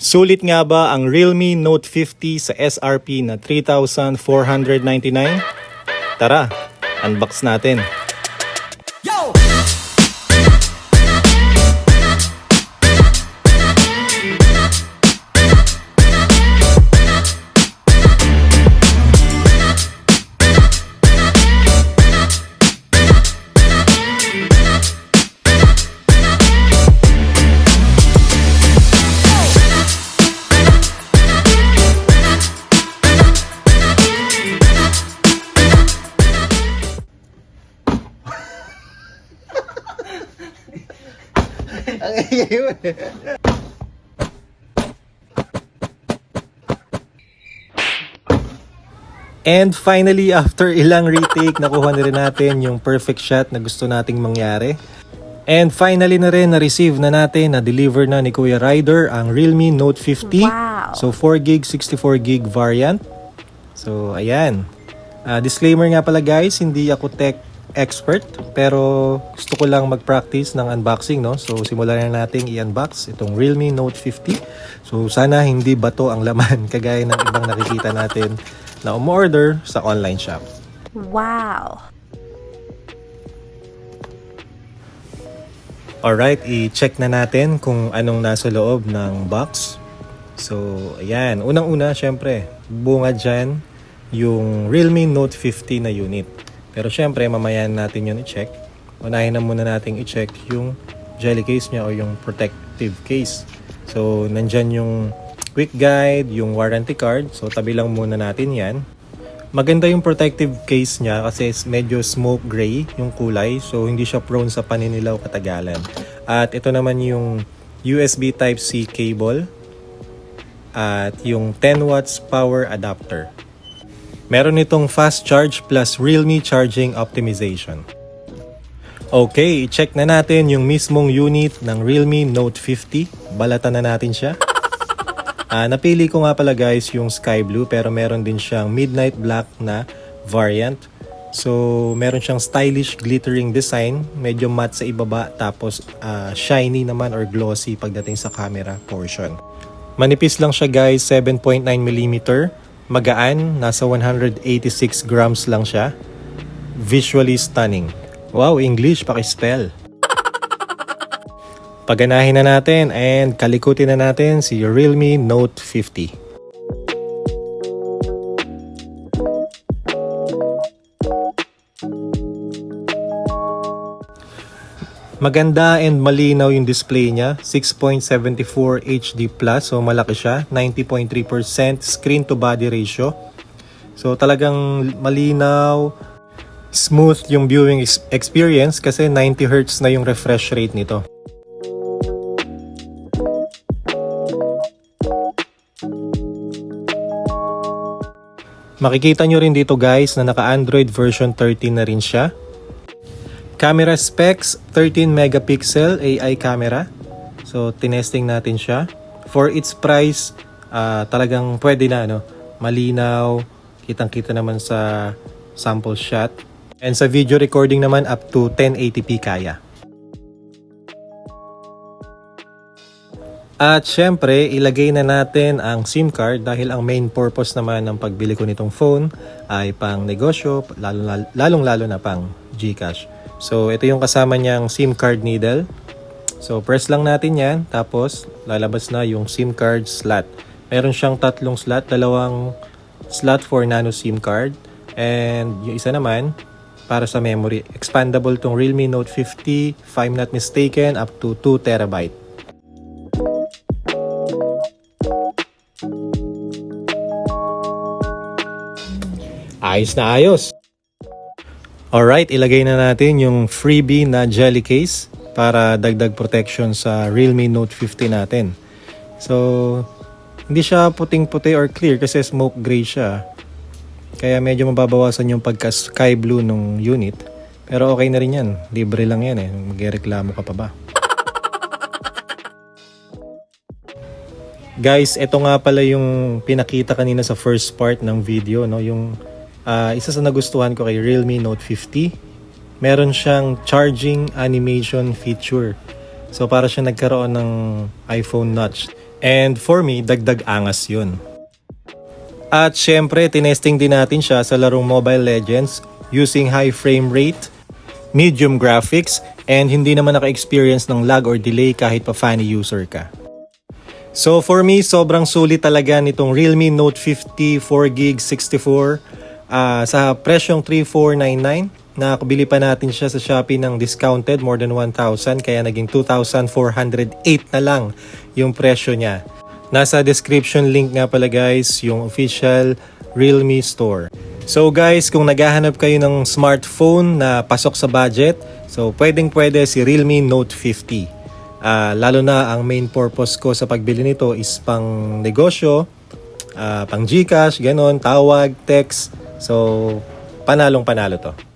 Sulit nga ba ang Realme Note 50 sa SRP na 3,499? Tara, unbox natin. Ang ingay yun. And finally, after ilang retake, nakuha na rin natin yung perfect shot na gusto nating mangyari. And finally na rin, na-receive na natin, na-deliver na ni Kuya Ryder ang Realme Note 50. Wow. So 4GB, 64GB variant. So ayan. Disclaimer nga pala guys, hindi ako tech expert, pero gusto ko lang mag-practice ng unboxing, no? So simulan na natin i-unbox itong Realme Note 50. So sana hindi bato ang laman kagaya ng ibang nakikita natin na umorder sa online shop. Wow. Alright, i-check na natin kung anong nasa loob ng box. So ayan, unang-una syempre, bunga dyan yung Realme Note 50 na unit. Pero syempre, mamaya natin yun i-check. Unahin na muna natin i-check yung jelly case niya o yung protective case. So, nandyan yung quick guide, yung warranty card. So, tabi lang muna natin yan. Maganda yung protective case niya kasi medyo smoke gray yung kulay. So, hindi siya prone sa paninilaw katagalan. At ito naman yung USB Type-C cable. At yung 10 watts power adapter. Meron itong fast charge plus Realme charging optimization. Okay, i-check na natin yung mismong unit ng Realme Note 50. Balatan na natin siya. Napili ko nga pala guys yung sky blue, pero meron din siyang midnight black na variant. So meron siyang stylish glittering design, medyo matte sa ibaba, tapos shiny naman or glossy pagdating sa camera portion. Manipis lang siya guys, 7.9mm. Magaan, nasa 186 grams lang siya. Visually stunning. Wow, English, paki-spell. Paganahin na natin and kalikutin na natin si Realme Note 50. Maganda and malinaw yung display niya, 6.74 HD+, so malaki siya, 90.3% screen to body ratio. So talagang malinaw, smooth yung viewing experience kasi 90 Hz na yung refresh rate nito. Makikita nyo rin dito guys na naka-Android version 13 na rin siya. Camera specs, 13 megapixel AI camera. So, tinesting natin siya. For its price, talagang pwede na, no? Malinaw, kitang-kita naman sa sample shot. And sa video recording naman, up to 1080p kaya. At syempre, ilagay na natin ang SIM card dahil ang main purpose naman ng pagbili ko nitong phone ay pang negosyo, lalong-lalo na pang GCash. So, ito yung kasama niyang SIM card needle. So, press lang natin yan. Tapos, lalabas na yung SIM card slot. Meron siyang tatlong slot. Dalawang slot for nano SIM card. And yung isa naman, para sa memory. Expandable tong Realme Note 50, if I'm not mistaken, up to 2 TB. Ayos na ayos! Alright, ilagay na natin yung freebie na jelly case para dagdag protection sa Realme Note 50 natin. So, hindi siya puting-puti or clear kasi smoke gray siya. Kaya medyo mababawasan yung pagka-sky blue ng unit. Pero okay na rin yan. Libre lang yan eh. Magreklamo ka pa ba? Guys, ito nga pala yung pinakita kanina sa first part ng video, no? Yung isa sa nagustuhan ko kay Realme Note 50, meron siyang charging animation feature. So para siya nagkaroon ng iPhone notch. And for me, dagdag angas yun. At syempre, tinesting din natin siya sa larong Mobile Legends using high frame rate, medium graphics, and hindi naman naka-experience ng lag or delay kahit pa funny user ka. So for me, sobrang sulit talaga nitong Realme Note 50 4GB 64 sa presyong 3,499. Nakabili pa natin siya sa Shopee ng discounted more than 1,000 kaya naging 2,408 na lang yung presyo niya. Nasa description link nga pala guys yung official Realme store. So guys, kung naghahanap kayo ng smartphone na pasok sa budget, so pwedeng si Realme Note 50. Lalo na ang main purpose ko sa pagbili nito is pang negosyo, pang GCash, ganon, tawag, text. So panalong panalo to.